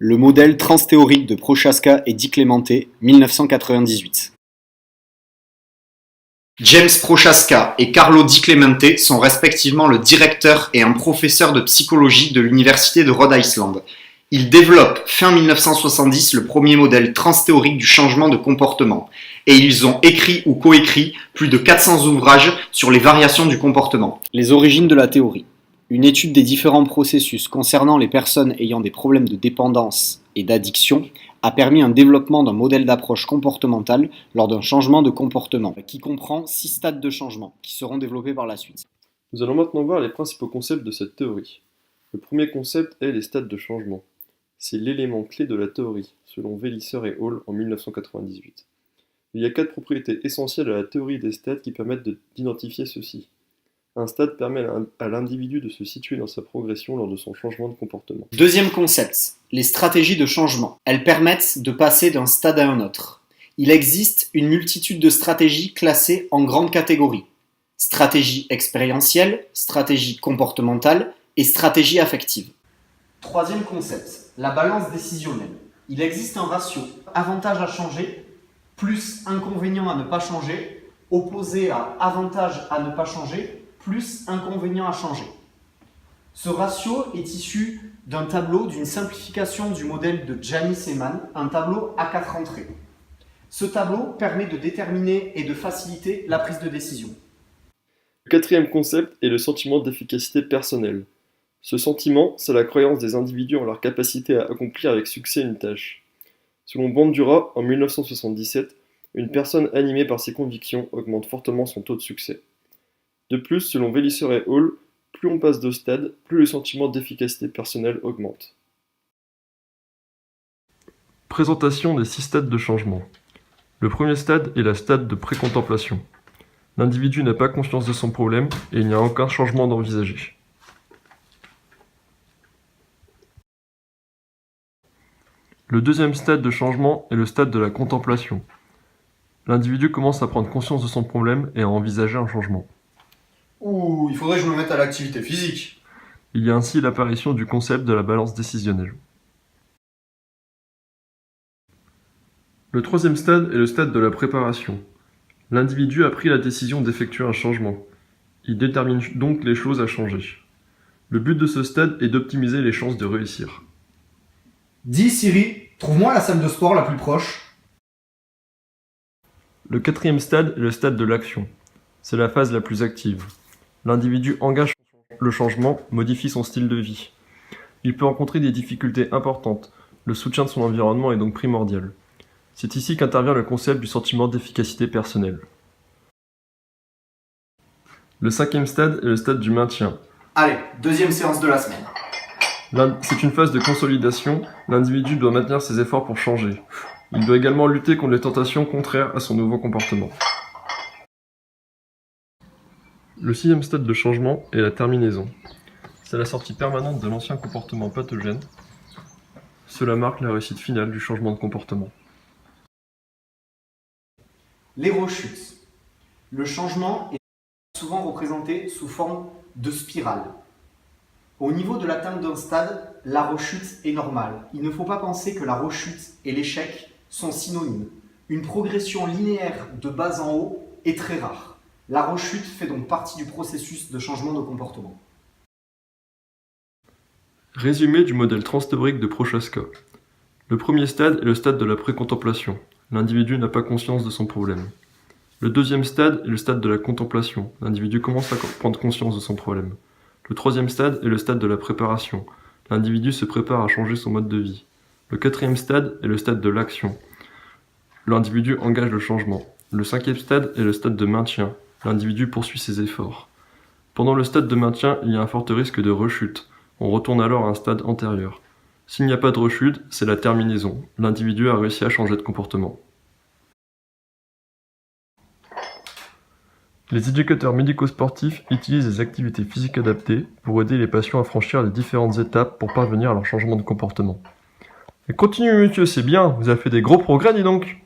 Le modèle transthéorique de Prochaska et Di Clemente, 1998. James Prochaska et Carlo Di Clemente sont respectivement le directeur et un professeur de psychologie de l'université de Rhode Island. Ils développent fin 1970 le premier modèle transthéorique du changement de comportement et ils ont écrit ou coécrit plus de 400 ouvrages sur les variations du comportement. Les origines de la théorie. Une étude des différents processus concernant les personnes ayant des problèmes de dépendance et d'addiction a permis un développement d'un modèle d'approche comportementale lors d'un changement de comportement, qui comprend 6 stades de changement, qui seront développés par la suite. Nous allons maintenant voir les principaux concepts de cette théorie. Le premier concept est les stades de changement. C'est l'élément clé de la théorie, selon Vélisser et Hall en 1998. Il y a 4 propriétés essentielles à la théorie des stades qui permettent d'identifier ceci. Un stade permet à l'individu de se situer dans sa progression lors de son changement de comportement. Deuxième concept, les stratégies de changement. Elles permettent de passer d'un stade à un autre. Il existe une multitude de stratégies classées en grandes catégories. Stratégie expérientielle, stratégie comportementale et stratégie affective. Troisième concept, la balance décisionnelle. Il existe un ratio avantage à changer plus inconvénient à ne pas changer, opposé à avantage à ne pas changer, plus inconvénient à changer. Ce ratio est issu d'un tableau d'une simplification du modèle de Janis Eman, un tableau à 4 entrées. Ce tableau permet de déterminer et de faciliter la prise de décision. Le quatrième concept est le sentiment d'efficacité personnelle. Ce sentiment, c'est la croyance des individus en leur capacité à accomplir avec succès une tâche. Selon Bandura, en 1977, une personne animée par ses convictions augmente fortement son taux de succès. De plus, selon Vélisser et Hall, plus on passe de stade, plus le sentiment d'efficacité personnelle augmente. Présentation des 6 stades de changement. Le premier stade est le stade de précontemplation. L'individu n'a pas conscience de son problème et il n'y a aucun changement d'envisager. Le deuxième stade de changement est le stade de la contemplation. L'individu commence à prendre conscience de son problème et à envisager un changement. Ouh, il faudrait que je me mette à l'activité physique. Il y a ainsi l'apparition du concept de la balance décisionnelle. Le troisième stade est le stade de la préparation. L'individu a pris la décision d'effectuer un changement. Il détermine donc les choses à changer. Le but de ce stade est d'optimiser les chances de réussir. Dis Siri, trouve-moi la salle de sport la plus proche. Le quatrième stade est le stade de l'action. C'est la phase la plus active. L'individu engage le changement, modifie son style de vie. Il peut rencontrer des difficultés importantes. Le soutien de son environnement est donc primordial. C'est ici qu'intervient le concept du sentiment d'efficacité personnelle. Le cinquième stade est le stade du maintien. Allez, deuxième séance de la semaine. C'est une phase de consolidation. L'individu doit maintenir ses efforts pour changer. Il doit également lutter contre les tentations contraires à son nouveau comportement. Le sixième stade de changement est la terminaison. C'est la sortie permanente de l'ancien comportement pathogène. Cela marque la réussite finale du changement de comportement. Les rechutes. Le changement est souvent représenté sous forme de spirale. Au niveau de l'atteinte d'un stade, la rechute est normale. Il ne faut pas penser que la rechute et l'échec sont synonymes. Une progression linéaire de bas en haut est très rare. La rechute fait donc partie du processus de changement de comportement. Résumé du modèle transthéorique de Prochaska. Le premier stade est le stade de la précontemplation. L'individu n'a pas conscience de son problème. Le deuxième stade est le stade de la contemplation. L'individu commence à prendre conscience de son problème. Le troisième stade est le stade de la préparation. L'individu se prépare à changer son mode de vie. Le quatrième stade est le stade de l'action. L'individu engage le changement. Le cinquième stade est le stade de maintien. L'individu poursuit ses efforts. Pendant le stade de maintien, il y a un fort risque de rechute. On retourne alors à un stade antérieur. S'il n'y a pas de rechute, c'est la terminaison. L'individu a réussi à changer de comportement. Les éducateurs médico-sportifs utilisent des activités physiques adaptées pour aider les patients à franchir les différentes étapes pour parvenir à leur changement de comportement. Et continuez monsieur, c'est bien, vous avez fait des gros progrès dis donc!